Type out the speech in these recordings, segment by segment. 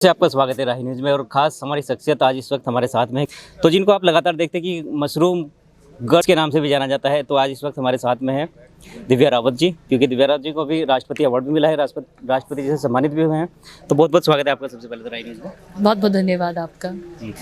से आपका स्वागत है राही न्यूज़ में। और ख़ास हमारी शख्सियत आज इस वक्त हमारे साथ में है, तो जिनको आप लगातार देखते हैं कि मशरूम गर्ल्स के नाम से भी जाना जाता है। तो आज इस वक्त हमारे साथ में है दिव्या रावत जी, क्योंकि दिव्या रावत जी को भी राष्ट्रपति अवार्ड भी मिला है, राष्ट्रपति जी से सम्मानित भी हुए हैं। तो बहुत बहुत स्वागत है आपका सबसे पहले तो राही न्यूज़ में। बहुत बहुत धन्यवाद आपका। जी,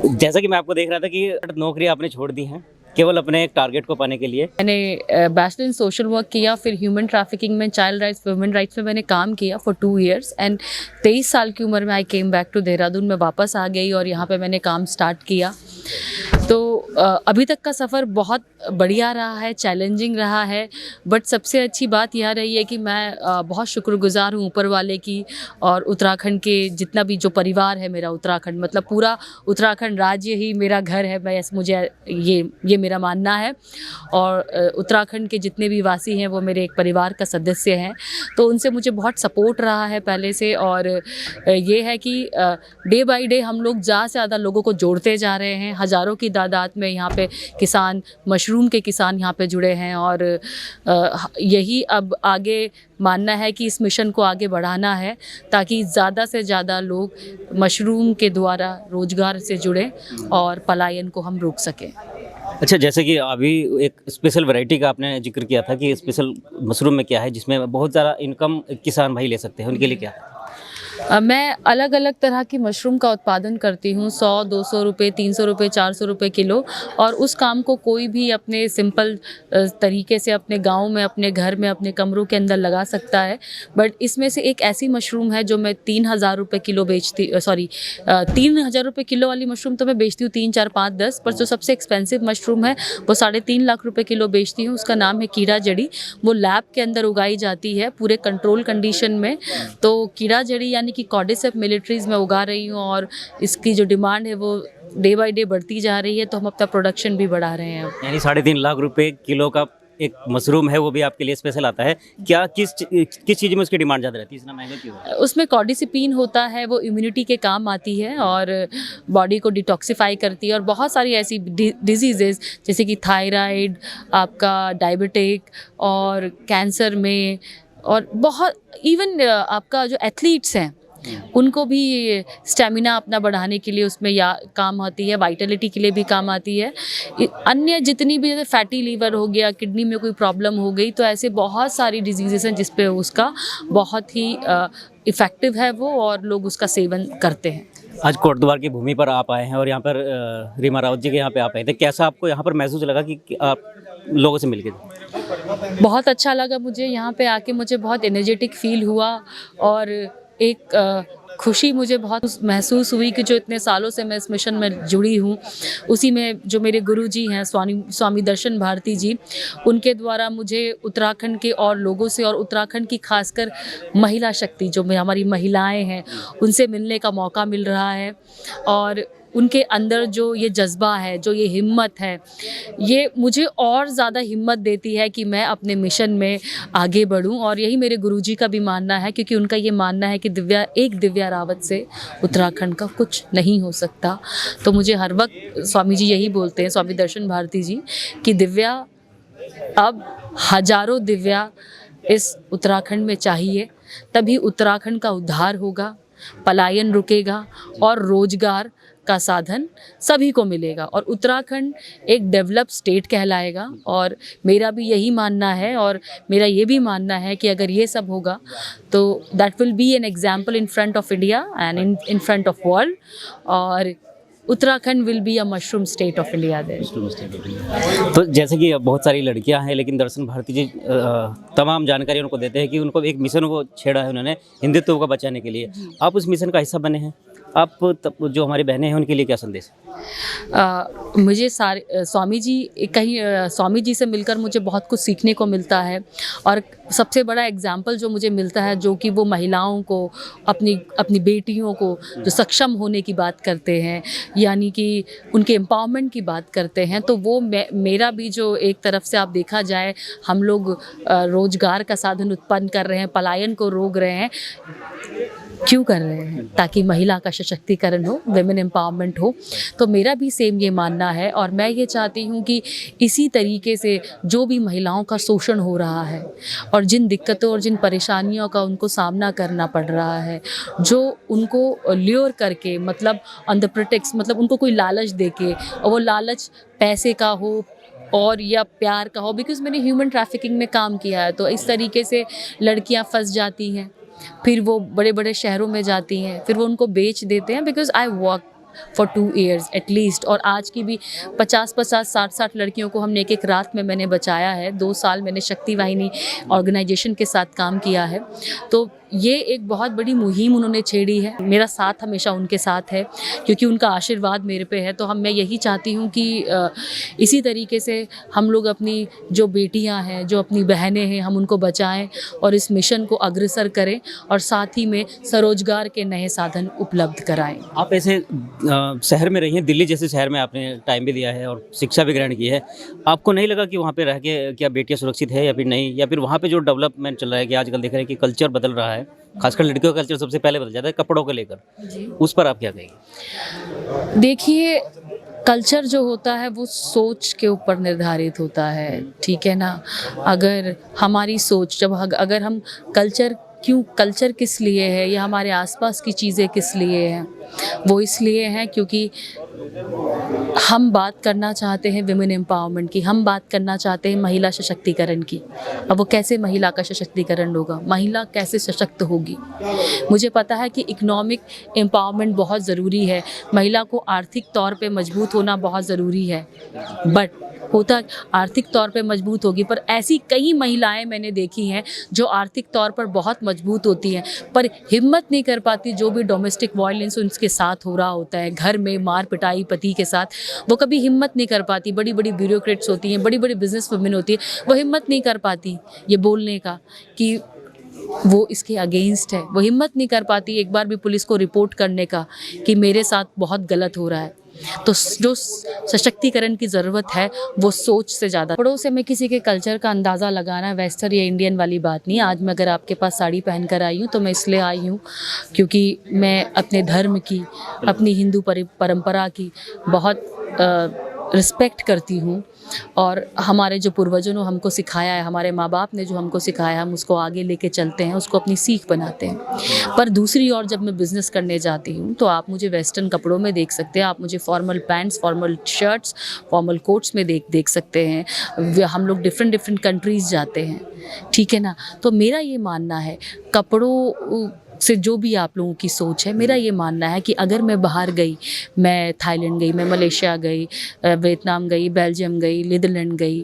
जैसा कि मैं आपको देख रहा था कि नौकरी आपने छोड़ दी है केवल अपने एक टारगेट को पाने के लिए। मैंने बैचलर इन सोशल वर्क किया, फिर ह्यूमन ट्रैफिकिंग में, चाइल्ड राइट्स, वुमेन राइट्स में मैंने काम किया फॉर 2 इयर्स एंड 23 साल की उम्र में आई केम बैक टू देहरादून में वापस आ गई और यहाँ पे मैंने काम स्टार्ट किया। तो अभी तक का सफ़र बहुत बढ़िया रहा है, चैलेंजिंग रहा है, बट सबसे अच्छी बात यह रही है कि मैं बहुत शुक्रगुजार हूँ ऊपर वाले की और उत्तराखंड के जितना भी जो परिवार है मेरा, उत्तराखंड मतलब पूरा उत्तराखंड राज्य ही मेरा घर है। मैं मुझे ये मेरा मानना है और उत्तराखंड के जितने भी वासी हैं वो मेरे एक परिवार का सदस्य हैं। तो उनसे मुझे बहुत सपोर्ट रहा है पहले से, और ये है कि डे बाय डे हम लोग ज़्यादा से ज़्यादा लोगों को जोड़ते जा रहे हैं। हज़ारों की तादाद में यहाँ पे किसान, मशरूम के किसान यहाँ पे जुड़े हैं और यही अब आगे मानना है कि इस मिशन को आगे बढ़ाना है ताकि ज़्यादा से ज़्यादा लोग मशरूम के द्वारा रोज़गार से जुड़ें और पलायन को हम रोक सकें। अच्छा, जैसे कि अभी एक स्पेशल वैरायटी का आपने जिक्र किया था कि स्पेशल मशरूम में क्या है जिसमें बहुत ज़्यादा इनकम किसान भाई ले सकते हैं, उनके लिए क्या है? मैं अलग अलग तरह की मशरूम का उत्पादन करती हूँ, 100-200 रुपये, 300 रुपये, 400 रुपये किलो। और उस काम को कोई भी अपने सिंपल तरीके से अपने गांव में, अपने घर में, अपने कमरों के अंदर लगा सकता है। बट इसमें से एक ऐसी मशरूम है जो मैं 3000 रुपये किलो बेचती, 3000 रुपये किलो वाली मशरूम तो मैं बेचती हूँ 3, 4, 5, 10, पर जो सबसे एक्सपेंसिव मशरूम है वो 3.5 लाख रुपये किलो बेचती हूँ। उसका नाम है कीड़ा जड़ी। वो लैब के अंदर उगाई जाती है पूरे कंट्रोल कंडीशन में। तो कीड़ा जड़ी यानी कि कॉर्डिसेप मिलिट्रीज में उगा रही हूँ और इसकी जो डिमांड है वो डे बाय डे बढ़ती जा रही है, तो हम अपना प्रोडक्शन भी बढ़ा रहे हैं। यानी 3.5 लाख रुपए किलो का एक मशरूम है, वो भी आपके लिए स्पेशल आता है क्या? किस चीज़ में उसकी डिमांड ज़्यादा रहती है, इतना महंगा क्यों है? उसमें कॉर्डिसिपिन होता है, वो इम्यूनिटी के काम आती है और बॉडी को डिटॉक्सिफाई करती है। और बहुत सारी ऐसी डिजीज़ेज़ जैसे कि थायराइड, आपका डायबिटिक और कैंसर में, और बहुत इवन आपका जो एथलीट्स हैं उनको भी स्टेमिना अपना बढ़ाने के लिए उसमें या काम आती है, वाइटलिटी के लिए भी काम आती है। अन्य जितनी भी, जैसे फैटी लीवर हो गया, किडनी में कोई प्रॉब्लम हो गई, तो ऐसे बहुत सारी डिजीज़ेस हैं जिस पे उसका बहुत ही इफ़ेक्टिव है वो, और लोग उसका सेवन करते हैं। आज कोटद्वार की भूमि पर आप आए हैं और यहाँ पर रीमा रावत जी के यहाँ पे आप आए थे, कैसा आपको यहाँ पर महसूस लगा कि आप लोगों से मिलके? बहुत अच्छा लगा मुझे यहाँ पे आके, मुझे बहुत एनर्जेटिक फील हुआ और एक खुशी मुझे बहुत महसूस हुई कि जो इतने सालों से मैं इस मिशन में जुड़ी हूँ, उसी में जो मेरे गुरुजी हैं स्वामी दर्शन भारती जी, उनके द्वारा मुझे उत्तराखंड के और लोगों से, और उत्तराखंड की खासकर महिला शक्ति जो हमारी महिलाएं हैं उनसे मिलने का मौका मिल रहा है। और उनके अंदर जो ये जज्बा है, जो ये हिम्मत है, ये मुझे और ज़्यादा हिम्मत देती है कि मैं अपने मिशन में आगे बढ़ूं। और यही मेरे गुरुजी का भी मानना है, क्योंकि उनका ये मानना है कि दिव्या रावत से उत्तराखंड का कुछ नहीं हो सकता। तो मुझे हर वक्त स्वामी जी यही बोलते हैं, स्वामी दर्शन भारती जी, कि दिव्या, अब हजारों दिव्या इस उत्तराखंड में चाहिए, तभी उत्तराखंड का उद्धार होगा, पलायन रुकेगा और रोजगार का साधन सभी को मिलेगा और उत्तराखंड एक डेवलप स्टेट कहलाएगा। और मेरा भी यही मानना है, और मेरा ये भी मानना है कि अगर ये सब होगा तो that will be an example in front of India and in front of world, और Uttarakhand will be a mushroom state of India there. तो जैसे कि बहुत सारी लड़कियां हैं, लेकिन दर्शन भारती जी तमाम जानकारी उनको देते हैं कि उनको एक मिशन को छेड़ा है उन्होंने हिंदुत्व को बचाने के लिए। आप उस मिशन का हिस्सा बने हैं, आप जो हमारी बहनें हैं उनके लिए क्या संदेश है? मुझे स्वामी जी से मिलकर मुझे बहुत कुछ सीखने को मिलता है। और सबसे बड़ा एग्जाम्पल जो मुझे मिलता है, जो कि वो महिलाओं को, अपनी बेटियों को जो सक्षम होने की बात करते हैं, यानी कि उनके एम्पावरमेंट की बात करते हैं, तो वो मेरा भी जो एक तरफ से आप देखा जाए, हम लोग रोजगार का साधन उत्पन्न कर रहे हैं, पलायन को रोक रहे हैं, क्यों कर रहे हैं? ताकि महिला का सशक्तिकरण हो, विमेन एम्पावरमेंट हो। तो मेरा भी सेम ये मानना है और मैं ये चाहती हूँ कि इसी तरीके से जो भी महिलाओं का शोषण हो रहा है और जिन दिक्कतों और जिन परेशानियों का उनको सामना करना पड़ रहा है, जो उनको ल्योर करके मतलब ऑन द प्रिटेक्स्ट मतलब उनको कोई लालच देके, और वो लालच पैसे का हो और या प्यार का हो, बिकॉज़ मैंने ह्यूमन ट्रैफिकिंग में काम किया है। तो इस तरीके से लड़कियां फंस जाती हैं, फिर वो बड़े बड़े शहरों में जाती हैं, फिर वो उनको बेच देते हैं। Because I work for 2 years at least, और आज की भी 50-50 60-60 लड़कियों को हमने एक रात में मैंने बचाया है। 2 साल मैंने शक्ति वाहिनी ऑर्गेनाइजेशन के साथ काम किया है। तो ये एक बहुत बड़ी मुहिम उन्होंने छेड़ी है। मेरा साथ हमेशा उनके साथ है क्योंकि उनका आशीर्वाद मेरे पे है। तो मैं यही चाहती हूँ कि इसी तरीके से हम लोग अपनी जो बेटियाँ हैं, जो अपनी बहनें हैं, हम उनको बचाएं और इस मिशन को अग्रसर करें और साथ ही में स्वरोजगार के नए साधन उपलब्ध कराएं। आप ऐसे शहर में रही हैं, दिल्ली जैसे शहर में आपने टाइम भी दिया है और शिक्षा भी ग्रहण की है। आपको नहीं लगा कि वहाँ पे रह के क्या बेटियाँ सुरक्षित है या फिर नहीं, या फिर वहाँ पे जो डेवलपमेंट चल रहा है कि आजकल देख रहे हैं कि कल्चर बदल रहा है, खासकर लड़कियों का कल्चर सबसे पहले बदल जाता है कपड़ों को लेकर, उस पर आप क्या कहेंगे? देखिए, कल्चर जो होता है वो सोच के ऊपर निर्धारित होता है, ठीक है ना। अगर हमारी सोच अगर हम कल्चर किस लिए है या हमारे आसपास की चीज़ें किस लिए हैं, वो इसलिए हैं क्योंकि हम बात करना चाहते हैं विमेन एम्पावरमेंट की, हम बात करना चाहते हैं महिला सशक्तिकरण की। अब वो कैसे महिला का सशक्तिकरण होगा, महिला कैसे सशक्त होगी? मुझे पता है कि इकोनॉमिक एम्पावरमेंट बहुत ज़रूरी है, महिला को आर्थिक तौर पे मजबूत होना बहुत ज़रूरी है, बट होता आर्थिक तौर पे मजबूत होगी, पर ऐसी कई महिलाएं मैंने देखी हैं जो आर्थिक तौर पर बहुत मजबूत होती हैं पर हिम्मत नहीं कर पाती। जो भी डोमेस्टिक वायलेंस उनके साथ हो रहा होता है, घर में मार पिटाई पति के साथ, वो कभी हिम्मत नहीं कर पाती। बड़ी बड़ी ब्यूरोक्रेट्स होती हैं, बड़ी बड़ी बिजनेस वुमेन होती है, वो हिम्मत नहीं कर पाती ये बोलने का कि वो इसके अगेंस्ट है, वो हिम्मत नहीं कर पाती एक बार भी पुलिस को रिपोर्ट करने का कि मेरे साथ बहुत गलत हो रहा है। तो जो सशक्तिकरण की ज़रूरत है वो सोच से ज़्यादा। कपड़ों से मैं किसी के कल्चर का अंदाज़ा लगाना वेस्टर्न या इंडियन वाली बात नहीं। आज मैं अगर आपके पास साड़ी पहन कर आई हूँ तो मैं इसलिए आई हूँ क्योंकि मैं अपने धर्म की, अपनी हिंदू परंपरा की बहुत रिस्पेक्ट करती हूँ और हमारे जो पूर्वजों ने हमको सिखाया है, हमारे माँ बाप ने जो हमको सिखाया, हम उसको आगे लेके चलते हैं, उसको अपनी सीख बनाते हैं। पर दूसरी ओर जब मैं बिज़नेस करने जाती हूँ तो आप मुझे वेस्टर्न कपड़ों में देख सकते हैं, आप मुझे formal pants, formal shirts, formal quotes में देख सकते हैं। हम लोग डिफरेंट कंट्रीज़ जाते हैं, ठीक है ना। तो मेरा ये मानना है कपड़ों से जो भी आप लोगों की सोच है, मेरा ये मानना है कि अगर मैं बाहर गई, मैं थाईलैंड गई, मैं मलेशिया गई, वियतनाम गई, बेल्जियम गई, नीदरलैंड गई,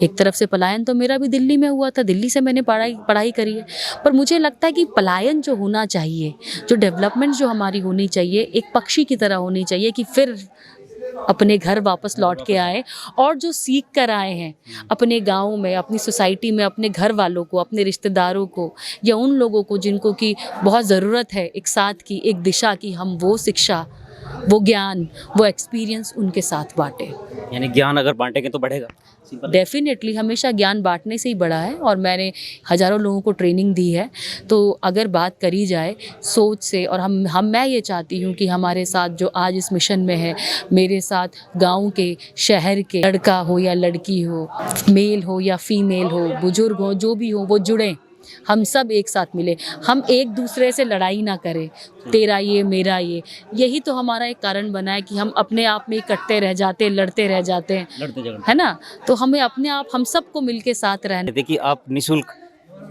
एक तरफ से पलायन तो मेरा भी दिल्ली में हुआ था, दिल्ली से मैंने पढ़ाई करी है। पर मुझे लगता है कि पलायन जो होना चाहिए, जो डेवलपमेंट जो हमारी होनी चाहिए, एक पक्षी की तरह होनी चाहिए कि फिर अपने घर वापस लौट के आए और जो सीख कर आए हैं अपने गाँव में, अपनी सोसाइटी में, अपने घर वालों को, अपने रिश्तेदारों को या उन लोगों को जिनको की बहुत ज़रूरत है एक साथ की, एक दिशा की, हम वो शिक्षा, वो ज्ञान, वो एक्सपीरियंस उनके साथ बांटें। यानी ज्ञान अगर बांटेंगे तो बढ़ेगा। डेफिनेटली हमेशा ज्ञान बांटने से ही बढ़ा है और मैंने हज़ारों लोगों को ट्रेनिंग दी है। तो अगर बात करी जाए सोच से, और मैं ये चाहती हूँ कि हमारे साथ जो आज इस मिशन में है, मेरे साथ गांव के, शहर के, लड़का हो या लड़की हो, मेल हो या फीमेल हो, बुजुर्ग हो, जो भी हो, वो जुड़ें, हम सब एक साथ मिले, हम एक दूसरे से लड़ाई ना करें, तेरा ये मेरा ये, यही तो हमारा एक कारण बना है कि हम अपने आप में इकट्ठे रह जाते, लड़ते रह जाते हैं, है ना। तो हमें अपने आप, हम सबको मिलके साथ रहना। देखिए आप निःशुल्क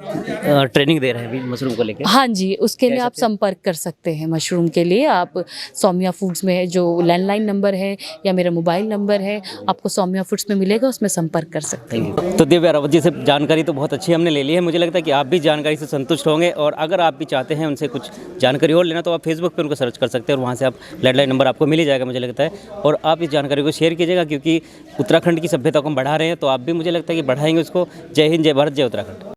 ट्रेनिंग दे रहे हैं अभी मशरूम को लेकर। हाँ जी, उसके लिए आप संपर्क कर सकते हैं। मशरूम के लिए आप सौम्या फूड्स में जो लैंडलाइन नंबर है या मेरा मोबाइल नंबर है, आपको सौम्या फूड्स में मिलेगा, उसमें संपर्क कर सकते हैं। तो दिव्या रावत जी से जानकारी तो बहुत अच्छी हमने ले ली है। मुझे लगता है कि आप भी जानकारी से संतुष्ट होंगे और अगर आप भी चाहते हैं उनसे कुछ जानकारी और लेना तो आप फेसबुक पर उनको सर्च कर सकते हैं और वहाँ से आप लैंडलाइन नंबर आपको मिल ही जाएगा मुझे लगता है। और आप इस जानकारी को शेयर कीजिएगा क्योंकि उत्तराखंड की सभ्यता को हम बढ़ा रहे हैं, तो आप भी मुझे लगता है कि बढ़ाएंगे उसको। जय हिंद, जय भारत, जय उत्तराखंड।